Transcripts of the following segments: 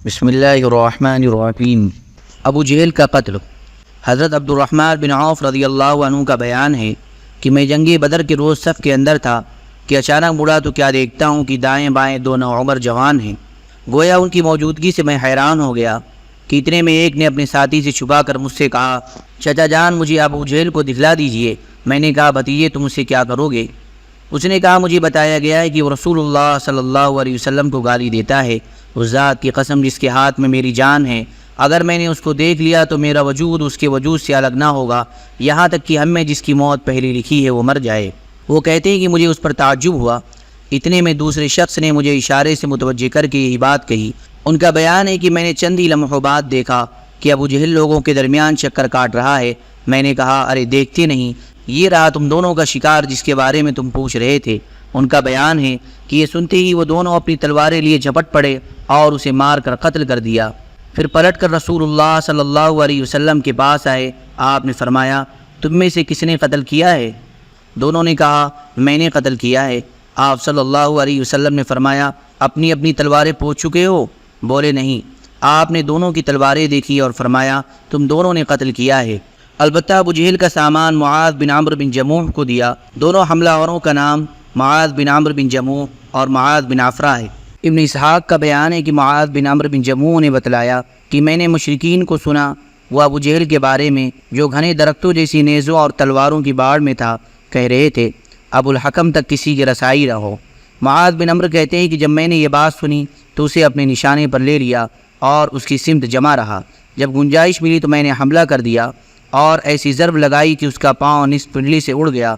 بسم اللہ الرحمن الرحیم۔ ابو جہل کا قتل۔ حضرت عبد الرحمن بن عوف رضی اللہ عنہ کا بیان ہے کہ میں جنگ بدر کے روز صف کے اندر تھا کہ اچانک مڑا تو کیا دیکھتا ہوں کہ دائیں بائیں دو نوعمر جوان ہیں۔ گویا ان کی موجودگی سے میں حیران ہو گیا کہ اتنے میں ایک نے اپنے ساتھی سے چھپا کر مجھ سے کہا، چچا جان مجھے ابو جہل کو دکھلا دیجئے۔ میں نے کہا، بھتیجے تم اس سے کیا کرو گے؟ اس نے کہا، مجھے بتایا گیا ہے کہ وہ رسول اللہ صلی اللہ علیہ وسلم کو گالی دیتا ہے۔ اس ذات کی قسم جس کے ہاتھ میں میری جان ہے، اگر میں نے اس کو دیکھ لیا تو میرا وجود اس کے وجود سے الگ نہ ہوگا، یہاں تک کہ ہم میں جس کی موت پہلے لکھی ہے وہ مر جائے۔ وہ کہتے ہیں کہ مجھے اس پر تعجب ہوا۔ اتنے میں دوسرے شخص نے مجھے اشارے سے متوجہ کر کے یہی بات کہی۔ ان کا بیان ہے کہ میں نے چند ہی لمحوں بعد دیکھا کہ ابو جہل لوگوں کے درمیان چکر کاٹ رہا ہے۔ میں نے کہا، ارے دیکھتے نہیں، یہ رہا تم دونوں کا شکار جس کے بارے میں تم پوچھ رہے تھے۔ ان کا بیان ہے کہ یہ سنتے ہی وہ دونوں اپنی تلواریں لیے جھپٹ پڑے اور اسے مار کر قتل کر دیا۔ پھر پلٹ کر رسول اللہ صلی اللہ علیہ وسلم کے پاس آئے۔ آپ نے فرمایا، تم میں سے کس نے قتل کیا ہے؟ دونوں نے کہا، میں نے قتل کیا ہے۔ آپ صلی اللہ علیہ وسلم نے فرمایا، اپنی اپنی تلواریں پوچھ چکے ہو؟ بولے نہیں۔ آپ نے دونوں کی تلواریں دیکھی اور فرمایا، تم دونوں نے قتل کیا ہے۔ البتہ ابو جہل کا سامان معاذ بن عمرو بن جموح کو دیا۔ دونوں حملہ آوروں کا نام معاذ بن عمرو بن جموح اور معاذ بن عفرہ ہے۔ ابن اسحاق کا بیان ہے کہ معاذ بن عمرو بن جموح نے بتلایا کہ میں نے مشرکین کو سنا، وہ ابو جہل کے بارے میں جو گھنے درختوں جیسی نیزوں اور تلواروں کی باڑ میں تھا، کہہ رہے تھے، ابو الحکم تک کسی کی رسائی نہ ہو۔ معاذ بن عمرو کہتے ہیں کہ جب میں نے یہ بات سنی تو اسے اپنے نشانے پر لے لیا اور اس کی سمت جمع رہا۔ جب گنجائش ملی تو میں نے حملہ کر دیا اور ایسی ضرب لگائی کہ اس کا پاؤں نصف پنڈلی سے اڑ گیا۔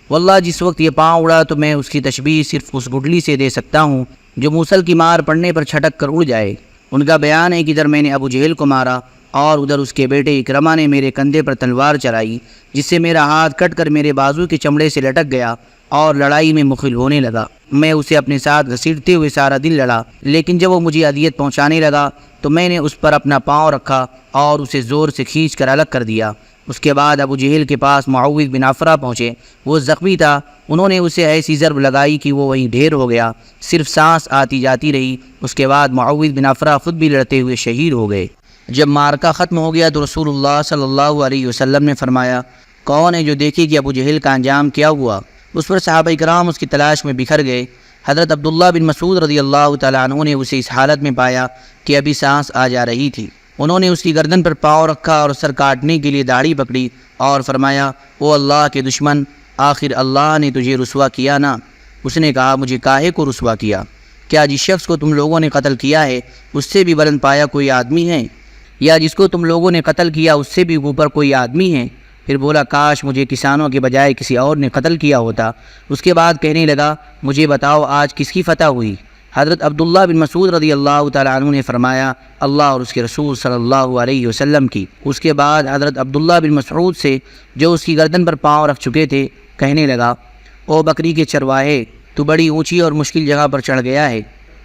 واللہ جس وقت یہ پاؤں اڑا تو میں اس کی تشبیہ صرف اس گٹلی سے دے سکتا ہوں جو موصل کی مار پڑنے پر چھٹک کر اڑ جائے۔ ان کا بیان ہے کہ ادھر میں نے ابو جہل کو مارا اور ادھر اس کے بیٹے اکرمہ نے میرے کندھے پر تلوار چلائی، جس سے میرا ہاتھ کٹ کر میرے بازو کے چمڑے سے لٹک گیا اور لڑائی میں مخل ہونے لگا۔ میں اسے اپنے ساتھ گھسیٹتے ہوئے سارا دن لڑا، لیکن جب وہ مجھے اذیت پہنچانے لگا تو میں نے اس پر اپنا پاؤں رکھا اور اسے زور سے کھینچ کر الگ کر دیا۔ اس کے بعد ابو جہل کے پاس معوذ بن عفرہ پہنچے۔ وہ زخمی تھا۔ انہوں نے اسے ایسی ضرب لگائی کہ وہ وہیں ڈھیر ہو گیا، صرف سانس آتی جاتی رہی۔ اس کے بعد معوذ بن عفرہ خود بھی لڑتے ہوئے شہید ہو گئے۔ جب معرکہ ختم ہو گیا تو رسول اللہ صلی اللہ علیہ وسلم نے فرمایا، کون ہے جو دیکھے کہ ابو جہل کا انجام کیا ہوا؟ اس پر صحابہ کرام اس کی تلاش میں بکھر گئے۔ حضرت عبداللہ بن مسعود رضی اللہ تعالیٰ عنہ نے اسے اس حالت میں پایا کہ ابھی سانس آ جا رہی تھی۔ انہوں نے اس کی گردن پر پاؤں رکھا اور سر کاٹنے کے لیے داڑھی پکڑی اور فرمایا، او اللہ کے دشمن، آخر اللہ نے تجھے رسوا کیا نا؟ اس نے کہا، مجھے کاہے کو رسوا کیا؟ کیا جس شخص کو تم لوگوں نے قتل کیا ہے اس سے بھی بلند پایا کوئی آدمی ہے؟ یا جس کو تم لوگوں نے قتل کیا اس سے بھی اوپر کوئی آدمی ہے؟ پھر بولا، کاش مجھے کسانوں کے بجائے کسی اور نے قتل کیا ہوتا۔ اس کے بعد کہنے لگا، مجھے بتاؤ آج کس کی فتح ہوئی؟ حضرت عبداللہ بن مسعود رضی اللہ تعالیٰ عنہ نے فرمایا، اللہ اور اس کے رسول صلی اللہ علیہ وسلم کی۔ اس کے بعد حضرت عبداللہ بن مسعود سے جو اس کی گردن پر پاؤں رکھ چکے تھے کہنے لگا، او بکری کے چرواہے، تو بڑی اونچی اور مشکل جگہ پر چڑھ گیا ہے۔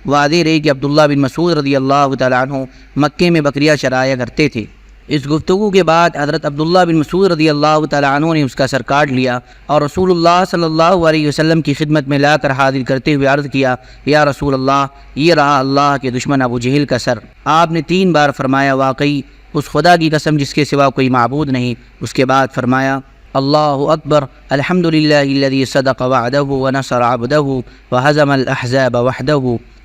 واضح رہی کہ عبداللہ بن مسعود رضی اللہ تعالیٰ عنہ مکے میں بکریاں چرایا کرتے تھے۔ اس گفتگو کے بعد حضرت عبداللہ بن مسعود رضی اللہ تعالیٰ عنہ نے اس کا سر کاٹ لیا اور رسول اللہ صلی اللہ علیہ وسلم کی خدمت میں لا کر حاضر کرتے ہوئے عرض کیا، یا رسول اللہ، یہ رہا اللہ کے دشمن ابو جہل کا سر۔ آپ نے 3 بار فرمایا، واقعی اس خدا کی قسم جس کے سوا کوئی معبود نہیں۔ اس کے بعد فرمایا، اللہ اکبر، الحمدللہ الذی صدق وعدہ ونصر عبدہ وہزم الاحزاب وحدہ۔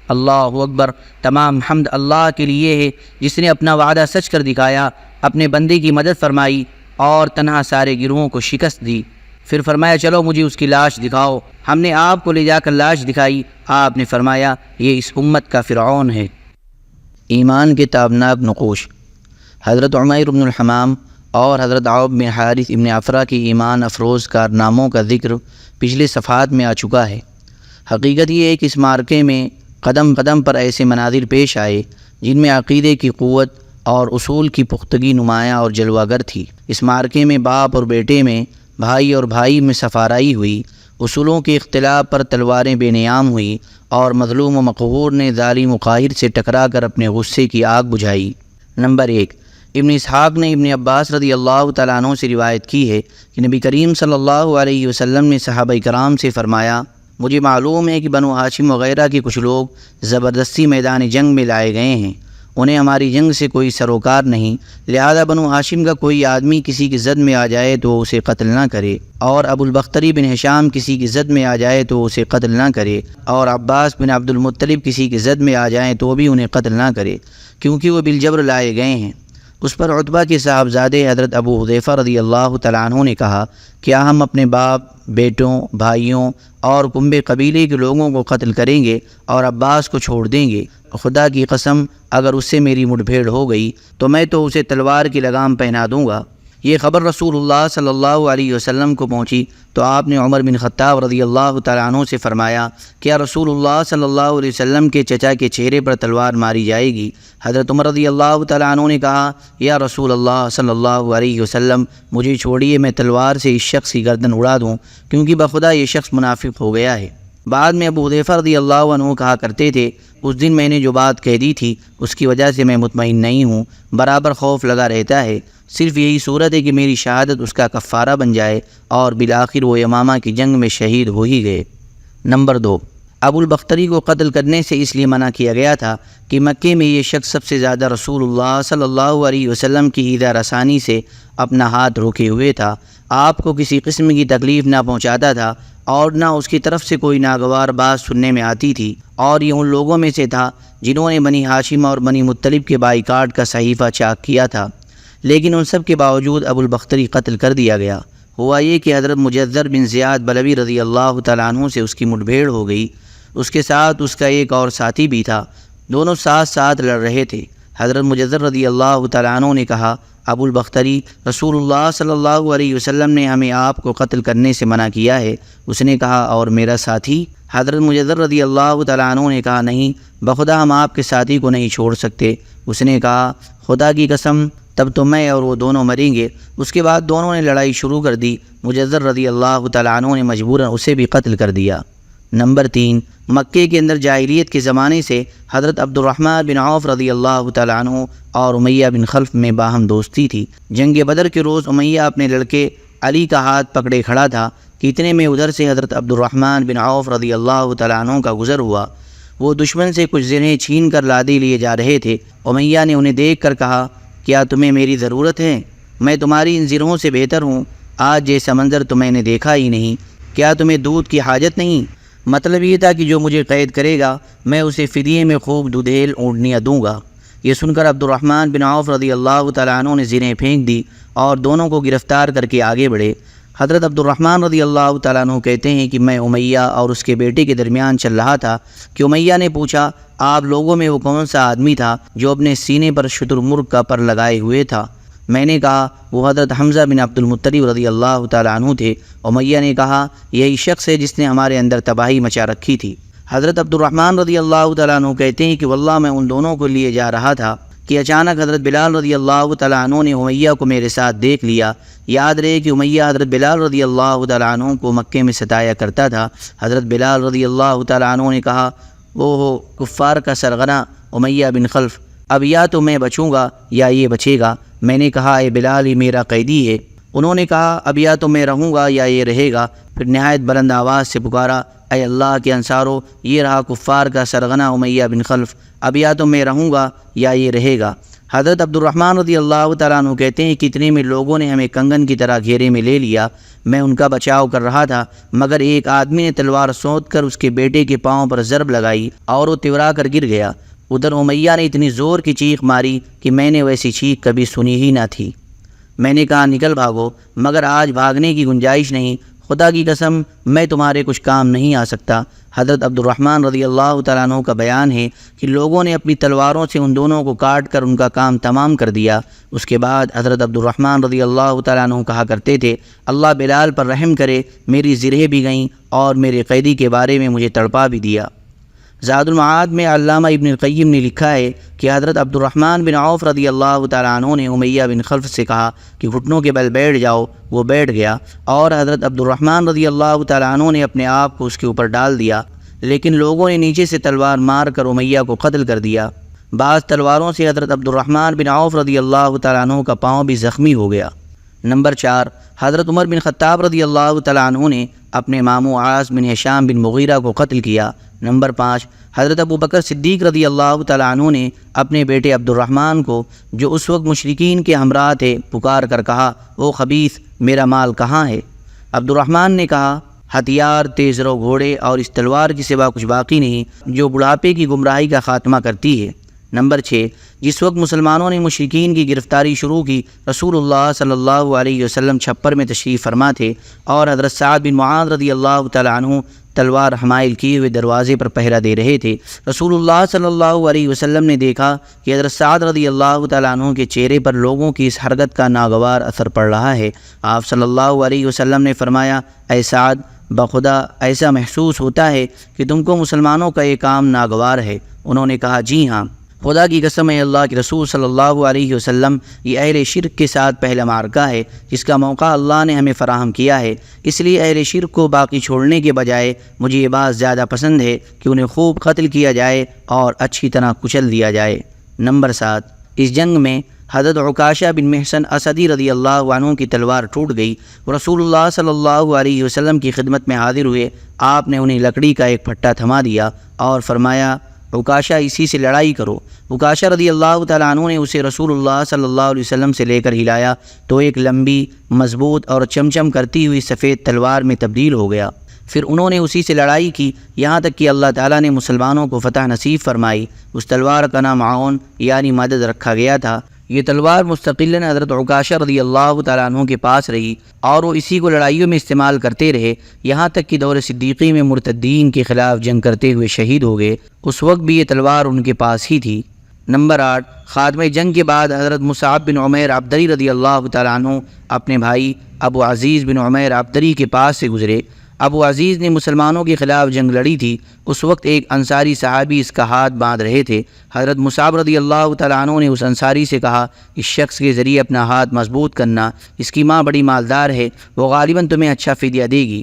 اللہ اکبر، تمام حمد اللہ کے لیے ہے جس نے اپنا وعدہ سچ کر دکھایا، اپنے بندے کی مدد فرمائی اور تنہا سارے گروہوں کو شکست دی۔ پھر فرمایا، چلو مجھے اس کی لاش دکھاؤ۔ ہم نے آپ کو لے جا کر لاش دکھائی۔ آپ نے فرمایا، یہ اس امت کا فرعون ہے۔ ایمان کے تابناک نقوش۔ حضرت عمیر بن الحمام اور حضرت عوف بن حارث ابن عفرہ کی ایمان افروز کارناموں کا ذکر پچھلے صفحات میں آ چکا ہے۔ حقیقت یہ ہے کہ اس معرکے میں قدم قدم پر ایسے مناظر پیش آئے جن میں عقیدے کی قوت اور اصول کی پختگی نمایاں اور جلوہ گر تھی۔ اس معرکے میں باپ اور بیٹے میں، بھائی اور بھائی میں سفارائی ہوئی، اصولوں کے اختلاف پر تلواریں بے نیام ہوئی اور مظلوم و مقہور نے ظالم و قاہر سے ٹکرا کر اپنے غصے کی آگ بجھائی۔ نمبر 1، ابن اسحاق نے ابن عباس رضی اللہ تعالیٰ عنہ سے روایت کی ہے کہ نبی کریم صلی اللہ علیہ وسلم نے صحابہ کرام سے فرمایا، مجھے معلوم ہے کہ بنو ہاشم وغیرہ کے کچھ لوگ زبردستی میدان جنگ میں لائے گئے ہیں۔ انہیں ہماری جنگ سے کوئی سروکار نہیں، لہذا بنو ہاشم کا کوئی آدمی کسی کی زد میں آ جائے تو اسے قتل نہ کرے، اور ابو البختری بن ہشام کسی کی زد میں آ جائے تو اسے قتل نہ کرے، اور عباس بن عبد المطلب کسی کی زد میں آ جائیں تو بھی انہیں قتل نہ کرے، کیونکہ وہ بالجبر لائے گئے ہیں۔ اس پر عتبہ کے صاحبزادے حضرت ابو حذیفہ رضی اللہ تعالیٰ عنہ نے کہا، کیا ہم اپنے باپ، بیٹوں، بھائیوں اور کنبے قبیلے کے لوگوں کو قتل کریں گے اور عباس کو چھوڑ دیں گے؟ خدا کی قسم، اگر اس سے میری مٹ بھیڑ ہو گئی تو میں تو اسے تلوار کی لگام پہنا دوں گا۔ یہ خبر رسول اللہ صلی اللہ علیہ وسلم کو پہنچی تو آپ نے عمر بن خطاب رضی اللہ تعالیٰ عنہ سے فرمایا، کیا رسول اللہ صلی اللہ علیہ وسلم کے چچا کے چہرے پر تلوار ماری جائے گی؟ حضرت عمر رضی اللہ تعالیٰ عنہ نے کہا، یا رسول اللہ صلی اللہ علیہ وسلم، مجھے چھوڑیے، میں تلوار سے اس شخص کی گردن اڑا دوں، کیونکہ بخدا یہ شخص منافق ہو گیا ہے۔ بعد میں ابو حذیفہ رضی اللہ عنہ کہا کرتے تھے، اس دن میں نے جو بات کہہ دی تھی اس کی وجہ سے میں مطمئن نہیں ہوں، برابر خوف لگا رہتا ہے، صرف یہی صورت ہے کہ میری شہادت اس کا کفارہ بن جائے، اور بالآخر وہ یمامہ کی جنگ میں شہید ہو ہی گئے۔ نمبر 2، ابو البختری کو قتل کرنے سے اس لیے منع کیا گیا تھا کہ مکے میں یہ شخص سب سے زیادہ رسول اللہ صلی اللہ علیہ وسلم کی ایذا رسانی سے اپنا ہاتھ روکے ہوئے تھا، آپ کو کسی قسم کی تکلیف نہ پہنچاتا تھا اور نہ اس کی طرف سے کوئی ناگوار بات سننے میں آتی تھی، اور یہ ان لوگوں میں سے تھا جنہوں نے بنی ہاشم اور بنی مطلب کے بائیکاٹ کا صحیفہ چاک کیا تھا، لیکن ان سب کے باوجود ابو البختری قتل کر دیا گیا۔ ہوا یہ کہ حضرت مجزر بن زیاد بلوی رضی اللہ تعالیٰ عنہ سے اس کی مٹ بھیڑ ہو گئی، اس کے ساتھ اس کا ایک اور ساتھی بھی تھا، دونوں ساتھ ساتھ لڑ رہے تھے۔ حضرت مجزر رضی اللہ تعالیٰ عنہ نے کہا، ابو البختری، رسول اللہ صلی اللہ علیہ وسلم نے ہمیں آپ کو قتل کرنے سے منع کیا ہے۔ اس نے کہا، اور میرا ساتھی؟ حضرت مجزر رضی اللہ تعالیٰ عنہ نے کہا، نہیں، بخدا ہم آپ کے ساتھی کو نہیں چھوڑ سکتے۔ اس نے کہا، خدا کی قسم، تب تو میں اور وہ دونوں مریں گے۔ اس کے بعد دونوں نے لڑائی شروع کر دی، مجزر رضی اللہ تعالیٰ عنہ نے مجبوراً اسے بھی قتل کر دیا۔ نمبر 3، مکے کے اندر جاہلیت کے زمانے سے حضرت عبد الرحمن بن عوف رضی اللہ تعالیٰ عنہ اور امیہ بن خلف میں باہم دوستی تھی۔ جنگ بدر کے روز امیہ اپنے لڑکے علی کا ہاتھ پکڑے کھڑا تھا کہ اتنے میں ادھر سے حضرت عبد الرحمن بن عوف رضی اللہ تعالیٰ عنہ کا گزر ہوا۔ وہ دشمن سے کچھ زرہیں چھین کر لادی لیے جا رہے تھے۔ امیہ نے انہیں دیکھ کر کہا، کیا تمہیں میری ضرورت ہے؟ میں تمہاری ان زرہوں سے بہتر ہوں، آج جیسا منظر تو میں نے دیکھا ہی نہیں۔ کیا تمہیں دودھ کی حاجت نہیں؟ مطلب یہ تھا کہ جو مجھے قید کرے گا میں اسے فدیے میں خوب دودھیل اونٹنیاں دوں گا۔ یہ سن کر عبد الرحمن بن عوف رضی اللہ تعالیٰ عنہ نے زرہیں پھینک دی اور دونوں کو گرفتار کر کے آگے بڑھے۔ حضرت عبد الرحمن رضی اللہ تعالیٰ عنہ کہتے ہیں کہ میں امیہ اور اس کے بیٹے کے درمیان چل رہا تھا کہ امیہ نے پوچھا، آپ لوگوں میں وہ کون سا آدمی تھا جو اپنے سینے پر شتر مرغ کا پر لگائے ہوئے تھا؟ میں نے کہا، وہ حضرت حمزہ بن عبد المطلب رضی اللہ تعالیٰ عنہ تھے۔ امیہ نے کہا، یہی شخص ہے جس نے ہمارے اندر تباہی مچا رکھی تھی۔ حضرت عبد الرحمن رضی اللہ تعالیٰ عنہ کہتے ہیں کہ واللہ میں ان دونوں کو لیے جا رہا تھا کہ اچانک حضرت بلال رضی اللہ تعالیٰ عنہ نے امیہ کو میرے ساتھ دیکھ لیا۔ یاد رہے کہ امیہ حضرت بلال رضی اللہ تعالیٰ عنہ کو مکے میں ستایا کرتا تھا۔ حضرت بلال رضی اللہ تعالیٰ عنہ نے کہا، وہ کفار کا سرغنہ امیہ بن خلف، اب یا تو میں بچوں گا یا یہ بچے گا۔ میں نے کہا، اے بلال، یہ میرا قیدی ہے۔ انہوں نے کہا، اب یا تو میں رہوں گا یا یہ رہے گا۔ پھر نہایت بلند آواز سے پکارا، اے اللہ کے انصارو، یہ رہا کفار کا سرغنہ امیہ بن خلف، اب یا تو میں رہوں گا یا یہ رہے گا۔ حضرت عبد الرحمن رضی اللہ تعالیٰ عنہ کہتے ہیں کہ اتنے میں لوگوں نے ہمیں کنگن کی طرح گھیرے میں لے لیا۔ میں ان کا بچاؤ کر رہا تھا مگر ایک آدمی نے تلوار سونت کر اس کے بیٹے کے پاؤں پر ضرب لگائی اور وہ تورا کر گر گیا۔ ادھر امیہ نے اتنی زور کی چیخ ماری کہ میں نے ویسی چیخ کبھی سنی ہی نہ تھی۔ میں نے کہا، نکل بھاگو، مگر آج بھاگنے کی گنجائش نہیں، خدا کی قسم میں تمہارے کچھ کام نہیں آ سکتا۔ حضرت عبد الرحمن رضی اللہ تعالیٰ عنہ کا بیان ہے کہ لوگوں نے اپنی تلواروں سے ان دونوں کو کاٹ کر ان کا کام تمام کر دیا۔ اس کے بعد حضرت عبد الرحمن رضی اللہ تعالیٰ عنہ کہا کرتے تھے، اللہ بلال پر رحم کرے، میری زرہیں بھی گئیں اور میرے قیدی کے بارے میں مجھے تڑپا بھی دیا۔ زاد المعاد میں علامہ ابن القیم نے لکھا ہے کہ حضرت عبد الرحمن بن عوف رضی اللہ تعالیٰ عنہ نے امیہ بن خلف سے کہا کہ گھٹنوں کے بل بیٹھ جاؤ، وہ بیٹھ گیا، اور حضرت عبد الرحمن رضی اللہ تعالیٰ عنہ نے اپنے آپ کو اس کے اوپر ڈال دیا، لیکن لوگوں نے نیچے سے تلوار مار کر امیہ کو قتل کر دیا۔ بعض تلواروں سے حضرت عبد الرحمن بن عوف رضی اللہ تعالیٰ عنہ کا پاؤں بھی زخمی ہو گیا۔ نمبر 4، حضرت عمر بن خطاب رضی اللہ تعالیٰ عنہ نے اپنے ماموں عاص بن ہشام بن مغیرہ کو قتل کیا۔ نمبر 5، حضرت ابو بکر صدیق رضی اللہ تعالیٰ عنہ نے اپنے بیٹے عبد الرحمن کو، جو اس وقت مشرکین کے ہمراہ تھے، پکار کر کہا، او خبیث، میرا مال کہاں ہے؟ عبد الرحمن نے کہا، ہتھیار، تیز رو گھوڑے اور اس تلوار کے سوا کچھ باقی نہیں جو بڑھاپے کی گمراہی کا خاتمہ کرتی ہے۔ نمبر 6، جس وقت مسلمانوں نے مشرکین کی گرفتاری شروع کی، رسول اللہ صلی اللہ علیہ وسلم چھپر میں تشریف فرما تھے اور حضرت سعد بن معاذ رضی اللہ تعالیٰ عنہ تلوار حمائل کیے ہوئے دروازے پر پہرا دے رہے تھے۔ رسول اللہ صلی اللہ علیہ وسلم نے دیکھا کہ حضرت سعد رضی اللہ تعالیٰ عنہ کے چہرے پر لوگوں کی اس حرکت کا ناگوار اثر پڑ رہا ہے۔ آپ صلی اللہ علیہ وسلم نے فرمایا، اے سعد، بخدا ایسا محسوس ہوتا ہے کہ تم کو مسلمانوں کا یہ کام ناگوار ہے۔ انہوں نے کہا، جی ہاں، خدا کی قسم ہے، اللہ کے رسول صلی اللہ علیہ وسلم، یہ اہل شرک کے ساتھ پہلا معرکہ ہے جس کا موقع اللہ نے ہمیں فراہم کیا ہے، اس لیے اہل شرک کو باقی چھوڑنے کے بجائے مجھے یہ بات زیادہ پسند ہے کہ انہیں خوب قتل کیا جائے اور اچھی طرح کچل دیا جائے۔ نمبر 7، اس جنگ میں حضرت عکاشہ بن محصن اسدی رضی اللہ عنہ کی تلوار ٹوٹ گئی۔ رسول اللہ صلی اللہ علیہ وسلم کی خدمت میں حاضر ہوئے۔ آپ نے انہیں لکڑی کا ایک پھٹا تھما دیا اور فرمایا، عکاشہ، اسی سے لڑائی کرو۔ عکاشہ رضی اللہ تعالیٰ عنہ نے اسے رسول اللہ صلی اللہ علیہ وسلم سے لے کر ہلایا تو ایک لمبی، مضبوط اور چمچم کرتی ہوئی سفید تلوار میں تبدیل ہو گیا۔ پھر انہوں نے اسی سے لڑائی کی یہاں تک کہ اللہ تعالیٰ نے مسلمانوں کو فتح نصیب فرمائی۔ اس تلوار کا نام عون یعنی مدد رکھا گیا تھا۔ یہ تلوار مستقلاً حضرت عکاشہ رضی اللہ تعالیٰ عنہ کے پاس رہی اور وہ اسی کو لڑائیوں میں استعمال کرتے رہے، یہاں تک کہ دور صدیقی میں مرتدین کے خلاف جنگ کرتے ہوئے شہید ہو گئے۔ اس وقت بھی یہ تلوار ان کے پاس ہی تھی۔ نمبر 8، خاتمہ جنگ کے بعد حضرت مصعب بن عمیر عبدری رضی اللہ تعالیٰ عنہ اپنے بھائی ابو عزیز بن عمیر عبدری کے پاس سے گزرے۔ ابو عزیز نے مسلمانوں کے خلاف جنگ لڑی تھی۔ اس وقت ایک انصاری صحابی اس کا ہاتھ باندھ رہے تھے۔ حضرت مصعب رضی اللہ تعالیٰ عنہ نے اس انصاری سے کہا، اس شخص کے ذریعے اپنا ہاتھ مضبوط کرنا، اس کی ماں بڑی مالدار ہے، وہ غالباً تمہیں اچھا فدیہ دے گی۔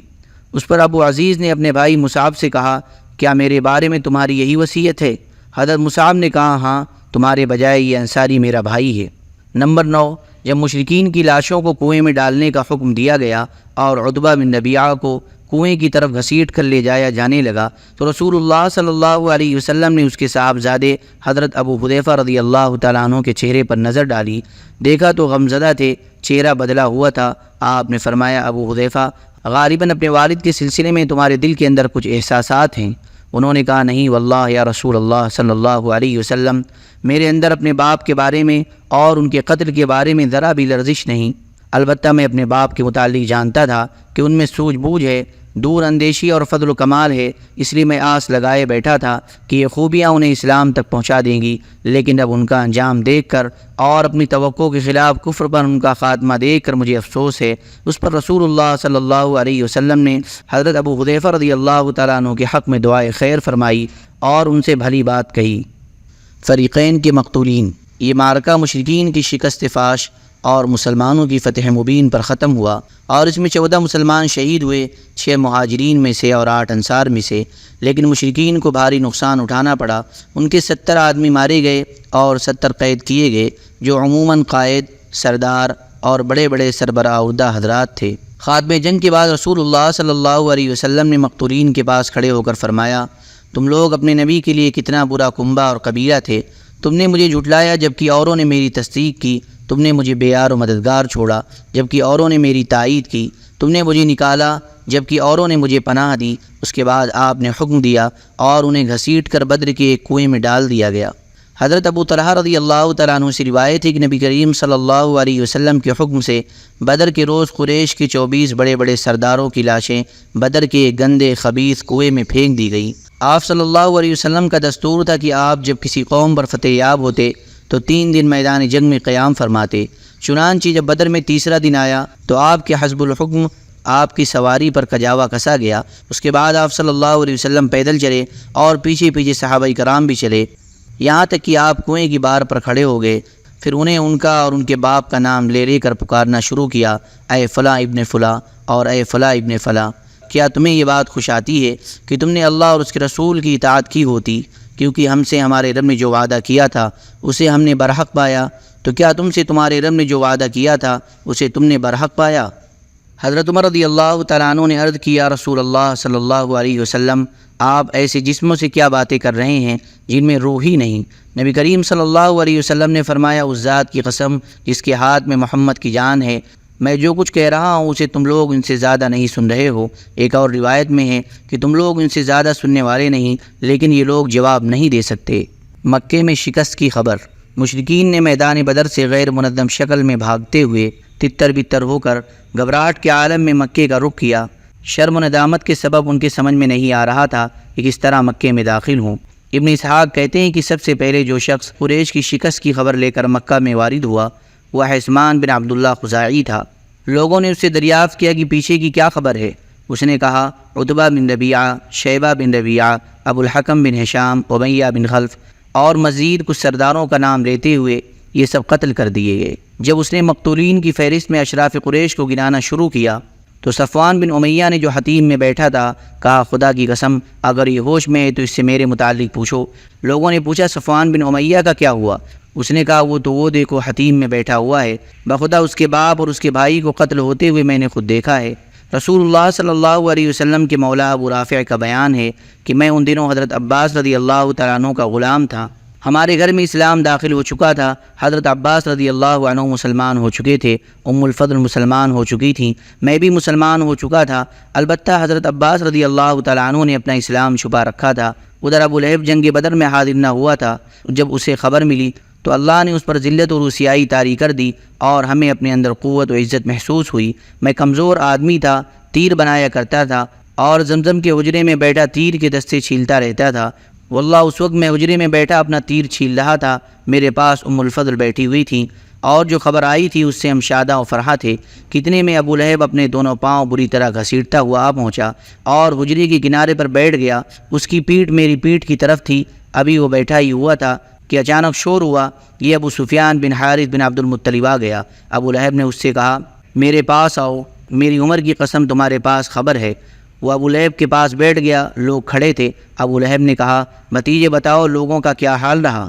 اس پر ابو عزیز نے اپنے بھائی مصعب سے کہا، کیا میرے بارے میں تمہاری یہی وصیت ہے؟ حضرت مصعب نے کہا، ہاں، تمہارے بجائے یہ انصاری میرا بھائی ہے۔ نمبر 9، جب مشرکین کی لاشوں کو کنویں میں ڈالنے کا حکم دیا گیا اور عتبہ بن ربیعہ کو کنویں کی طرف گھسیٹ کر لے جایا جانے لگا تو رسول اللہ صلی اللہ علیہ وسلم نے اس کے صاحبزادے حضرت ابو حذیفہ رضی اللہ تعالیٰ عنہ کے چہرے پر نظر ڈالی۔ دیکھا تو غمزدہ تھے، چہرہ بدلا ہوا تھا۔ آپ نے فرمایا، ابو حذیفہ، غالباً اپنے والد کے سلسلے میں تمہارے دل کے اندر کچھ احساسات ہیں۔ انہوں نے کہا، نہیں واللہ یا رسول اللہ صلی اللہ علیہ وسلم، میرے اندر اپنے باپ کے بارے میں اور ان کے قتل کے بارے میں ذرا بھی لرزش نہیں، البتہ میں اپنے باپ کے متعلق جانتا تھا کہ ان میں سوجھ بوجھ ہے، دور اندیشی اور فضل و کمال ہے، اس لیے میں آس لگائے بیٹھا تھا کہ یہ خوبیاں انہیں اسلام تک پہنچا دیں گی، لیکن اب ان کا انجام دیکھ کر اور اپنی توقع کے خلاف کفر پر ان کا خاتمہ دیکھ کر مجھے افسوس ہے۔ اس پر رسول اللہ صلی اللہ علیہ وسلم نے حضرت ابو حذیفہ رضی اللہ تعالیٰ عنہ کے حق میں دعائے خیر فرمائی اور ان سے بھلی بات کہی۔ فریقین کے مقتولین، یہ معرکہ مشرکین کی شکست فاش اور مسلمانوں کی فتح مبین پر ختم ہوا اور اس میں 14 مسلمان شہید ہوئے، 6 مہاجرین میں سے اور 8 انصار میں سے، لیکن مشرکین کو بھاری نقصان اٹھانا پڑا۔ ان کے 70 آدمی مارے گئے اور 70 قید کیے گئے، جو عموماً قائد، سردار اور بڑے بڑے سربراہ عہدہ حضرات تھے۔ خاتمہ جنگ کے بعد رسول اللہ صلی اللہ علیہ وسلم نے مقتولین کے پاس کھڑے ہو کر فرمایا، تم لوگ اپنے نبی کے لیے کتنا برا کنبہ اور قبیلہ تھے، تم نے مجھے جھٹلایا جبکہ اوروں نے میری تصدیق کی، تم نے مجھے بے یار و مددگار چھوڑا جبکہ اوروں نے میری تائید کی، تم نے مجھے نکالا جبکہ اوروں نے مجھے پناہ دی۔ اس کے بعد آپ نے حکم دیا اور انہیں گھسیٹ کر بدر کے ایک کنویں میں ڈال دیا گیا۔ حضرت ابو طلحہ رضی اللہ تعالیٰ عنہ سے روایت ہے کہ نبی کریم صلی اللہ علیہ وسلم کے حکم سے بدر کے روز قریش کے 24 بڑے بڑے سرداروں کی لاشیں بدر کے ایک گندے خبیث کنویں میں پھینک دی گئی۔ آپ صلی اللہ علیہ وسلم کا دستور تھا کہ آپ جب کسی قوم پر فتح یاب ہوتے تو 3 دن میدان جنگ میں قیام فرماتے۔ چنانچہ جب بدر میں تیسرا دن آیا تو آپ کے حسب الحکم آپ کی سواری پر کجاوا کسا گیا۔ اس کے بعد آپ صلی اللہ علیہ وسلم پیدل چلے اور پیچھے پیچھے صحابہ کرام بھی چلے، یہاں تک کہ آپ کنویں کی بار پر کھڑے ہو گئے۔ پھر انہیں ان کا اور ان کے باپ کا نام لے لے کر پکارنا شروع کیا، اے فلاں ابن فلاں اور اے فلاں ابن فلاں، کیا تمہیں یہ بات خوش آتی ہے کہ تم نے اللہ اور اس کے رسول کی اطاعت کی ہوتی، کیونکہ ہم سے ہمارے رب نے جو وعدہ کیا تھا اسے ہم نے برحق پایا، تو کیا تم سے تمہارے رب نے جو وعدہ کیا تھا اسے تم نے برحق پایا؟ حضرت عمر رضی اللہ تعالیٰ عنہ نے عرض کیا رسول اللہ صلی اللہ علیہ وسلم آپ ایسے جسموں سے کیا باتیں کر رہے ہیں جن میں روح ہی نہیں؟ نبی کریم صلی اللہ علیہ وسلم نے فرمایا اس ذات کی قسم جس کے ہاتھ میں محمد کی جان ہے، میں جو کچھ کہہ رہا ہوں اسے تم لوگ ان سے زیادہ نہیں سن رہے ہو۔ ایک اور روایت میں ہے کہ تم لوگ ان سے زیادہ سننے والے نہیں، لیکن یہ لوگ جواب نہیں دے سکتے۔ مکے میں شکست کی خبر۔ مشرکین نے میدان بدر سے غیر منظم شکل میں بھاگتے ہوئے تتر بتر ہو کر گھبراہٹ کے عالم میں مکے کا رخ کیا۔ شرم و ندامت کے سبب ان کے سمجھ میں نہیں آ رہا تھا کہ کس طرح مکے میں داخل ہوں۔ ابن اسحاق کہتے ہیں کہ سب سے پہلے جو شخص قریش کی شکست کی خبر لے کر مکہ میں وارد ہوا وہ حسمان بن عبداللہ خزاعی تھا۔ لوگوں نے اس سے دریافت کیا کہ پیچھے کی کیا خبر ہے؟ اس نے کہا عتبہ بن ربیعہ، شیبہ بن ربیعہ، ابو الحکم بن ہشام، امیہ بن خلف اور مزید کچھ سرداروں کا نام لیتے ہوئے یہ سب قتل کر دیے گئے۔ جب اس نے مقتولین کی فہرست میں اشراف قریش کو گنانا شروع کیا تو صفوان بن امیہ نے جو حتیم میں بیٹھا تھا کہا خدا کی قسم اگر یہ ہوش میں ہے تو اس سے میرے متعلق پوچھو۔ لوگوں نے پوچھا صفوان بن امیہ کا کیا ہوا؟ اس نے کہا وہ دیکھو حتیم میں بیٹھا ہوا ہے، بخدا اس کے باپ اور اس کے بھائی کو قتل ہوتے ہوئے میں نے خود دیکھا ہے۔ رسول اللہ صلی اللہ علیہ وسلم کے مولا ابو رافع کا بیان ہے کہ میں ان دنوں حضرت عباس رضی اللہ تعالیٰ عنہ کا غلام تھا، ہمارے گھر میں اسلام داخل ہو چکا تھا، حضرت عباس رضی اللہ عنہ مسلمان ہو چکے تھے، ام الفضل مسلمان ہو چکی تھیں، میں بھی مسلمان ہو چکا تھا، البتہ حضرت عباس رضی اللہ تعالیٰ عنہ نے اپنا اسلام چھپا رکھا تھا۔ ادھر ابو لہب جنگ بدر میں حاضر نہ ہوا تھا، جب اسے خبر ملی تو اللہ نے اس پر ذلت اور رسوائی طاری کر دی اور ہمیں اپنے اندر قوت و عزت محسوس ہوئی۔ میں کمزور آدمی تھا، تیر بنایا کرتا تھا اور زمزم کے حجرے میں بیٹھا تیر کے دستے چھیلتا رہتا تھا۔ واللہ اس وقت میں حجرے میں بیٹھا اپنا تیر چھیل رہا تھا، میرے پاس ام الفضل بیٹھی ہوئی تھیں اور جو خبر آئی تھی اس سے ہم شادہ و فرحہ تھے۔ کتنے میں ابو لہب اپنے دونوں پاؤں بری طرح گھسیٹتا ہوا آ پہنچا اور حجرے کے کنارے پر بیٹھ گیا۔ اس کی پیٹھ میری پیٹھ کی طرف تھی، ابھی وہ بیٹھا ہی ہوا تھا کہ اچانک شور ہوا، یہ ابو سفیان بن حارث بن عبد المطلب آ گیا۔ ابو لہب نے اس سے کہا میرے پاس آؤ، میری عمر کی قسم تمہارے پاس خبر ہے۔ وہ ابو لہب کے پاس بیٹھ گیا، لوگ کھڑے تھے۔ ابو لہب نے کہا بھتیجے بتاؤ لوگوں کا کیا حال رہا؟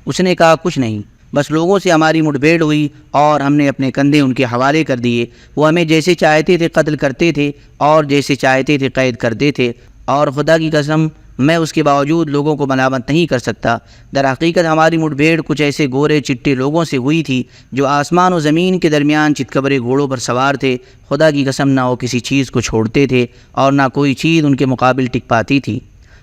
اس نے کہا کچھ نہیں، بس لوگوں سے ہماری مٹ بھیڑ ہوئی اور ہم نے اپنے کندھے ان کے حوالے کر دیے، وہ ہمیں جیسے چاہتے تھے قتل کرتے تھے اور جیسے چاہتے تھے قید کرتے تھے، اور خدا کی قسم میں اس کے باوجود لوگوں کو ملامت نہیں کر سکتا۔ در حقیقت ہماری مٹ بھیڑ کچھ ایسے گورے چٹے لوگوں سے ہوئی تھی جو آسمان و زمین کے درمیان چتکبرے گھوڑوں پر سوار تھے۔ خدا کی قسم نہ وہ کسی چیز کو چھوڑتے تھے اور نہ کوئی چیز ان کے مقابل ٹک پاتی تھی۔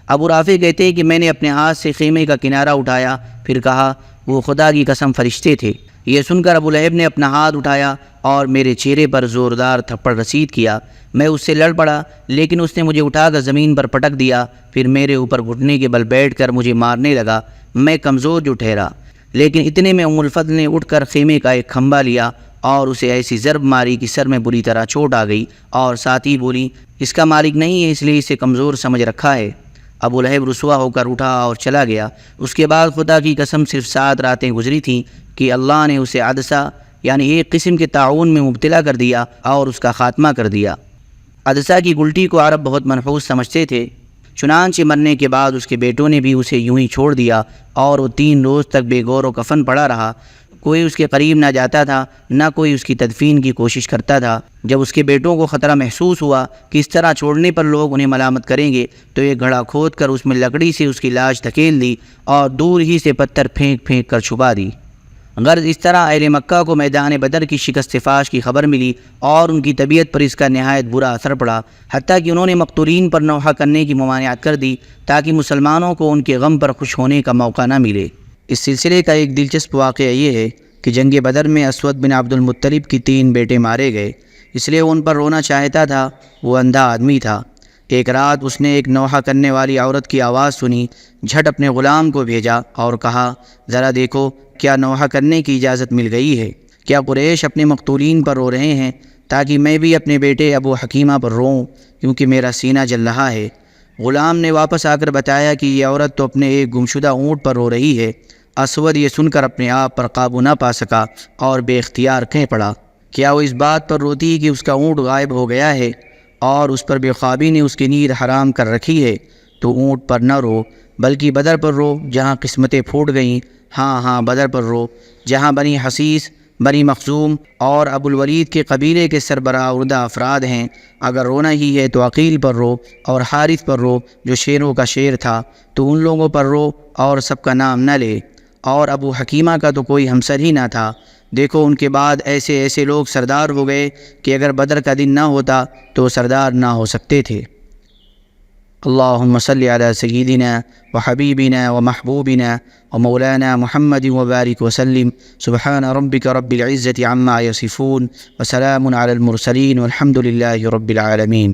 ابو رافع کہتے ہیں کہ میں نے اپنے ہاتھ سے خیمے کا کنارہ اٹھایا، پھر کہا وہ خدا کی قسم فرشتے تھے۔ یہ سن کر ابو لہب نے اپنا ہاتھ اٹھایا اور میرے چہرے پر زوردار تھپڑ رسید کیا۔ میں اس سے لڑ پڑا لیکن اس نے مجھے اٹھا کر زمین پر پٹک دیا، پھر میرے اوپر گھٹنے کے بل بیٹھ کر مجھے مارنے لگا۔ میں کمزور جو ٹھہرا، لیکن اتنے میں ام الفضل نے اٹھ کر خیمے کا ایک کھمبا لیا اور اسے ایسی ضرب ماری کہ سر میں بری طرح چوٹ آ گئی، اور ساتھ ہی بولی اس کا مالک نہیں ہے اس لیے اسے کمزور سمجھ رکھا ہے۔ ابو لہب رسوا ہو کر اٹھا اور چلا گیا۔ اس کے بعد خدا کی قسم صرف 7 راتیں گزری تھیں کہ اللہ نے اسے عدسہ یعنی ایک قسم کے طاعون میں مبتلا کر دیا اور اس کا خاتمہ کر دیا۔ عدسہ کی گلٹی کو عرب بہت منحوس سمجھتے تھے، چنانچہ مرنے کے بعد اس کے بیٹوں نے بھی اسے یوں ہی چھوڑ دیا اور وہ 3 روز تک بے گور و کفن پڑا رہا۔ کوئی اس کے قریب نہ جاتا تھا، نہ کوئی اس کی تدفین کی کوشش کرتا تھا۔ جب اس کے بیٹوں کو خطرہ محسوس ہوا کہ اس طرح چھوڑنے پر لوگ انہیں ملامت کریں گے تو ایک گھڑا کھود کر اس میں لکڑی سے اس کی لاش دھکیل دی اور دور ہی سے پتھر پھینک پھینک کر چھپا دی۔ غرض اس طرح اہل مکہ کو میدان بدر کی شکست فاش کی خبر ملی اور ان کی طبیعت پر اس کا نہایت برا اثر پڑا، حتیٰ کہ انہوں نے مقتولین پر نوحہ کرنے کی ممانعت کر دی تاکہ مسلمانوں کو ان کے غم پر خوش ہونے کا موقع نہ ملے۔ اس سلسلے کا ایک دلچسپ واقعہ یہ ہے کہ جنگ بدر میں اسود بن عبد المطلب کی 3 بیٹے مارے گئے، اس لیے وہ ان پر رونا چاہتا تھا۔ وہ اندھا آدمی تھا۔ ایک رات اس نے ایک نوحہ کرنے والی عورت کی آواز سنی، جھٹ اپنے غلام کو بھیجا اور کہا ذرا دیکھو کیا نوحہ کرنے کی اجازت مل گئی ہے؟ کیا قریش اپنے مقتولین پر رو رہے ہیں تاکہ میں بھی اپنے بیٹے ابو حکیمہ پر روؤں کیونکہ میرا سینہ جل رہا ہے؟ غلام نے واپس آ کر بتایا کہ یہ عورت تو اپنے ایک گمشدہ اونٹ پر رو رہی ہے۔ اسود یہ سن کر اپنے آپ پر قابو نہ پا سکا اور بے اختیار کہہ پڑا کیا وہ اس بات پر روتی کہ اس کا اونٹ غائب ہو گیا ہے اور اس پر بے خوابی نے اس کی نیند حرام کر رکھی ہے؟ تو اونٹ پر نہ رو بلکہ بدر پر رو جہاں قسمتیں پھوٹ گئیں۔ ہاں بدر پر رو جہاں بنی حسیس بنی مخزوم اور ابو الولید کے قبیلے کے سربراہ عہدہ افراد ہیں۔ اگر رونا ہی ہے تو عقیل پر رو اور حارث پر رو جو شیروں کا شیر تھا، تو ان لوگوں پر رو اور سب کا نام نہ لے۔ اور ابو حکیمہ کا تو کوئی ہمسر ہی نہ تھا۔ دیکھو ان کے بعد ایسے لوگ سردار ہو گئے کہ اگر بدر کا دن نہ ہوتا تو سردار نہ ہو سکتے تھے۔ اللہم صلی علی سیدنا وحبیبنا ومحبوبنا ومولانا محمد وبارک وسلم۔ سبحان ربک رب العزة عما یصفون وسلام علی المرسلین والحمد للہ رب العالمین۔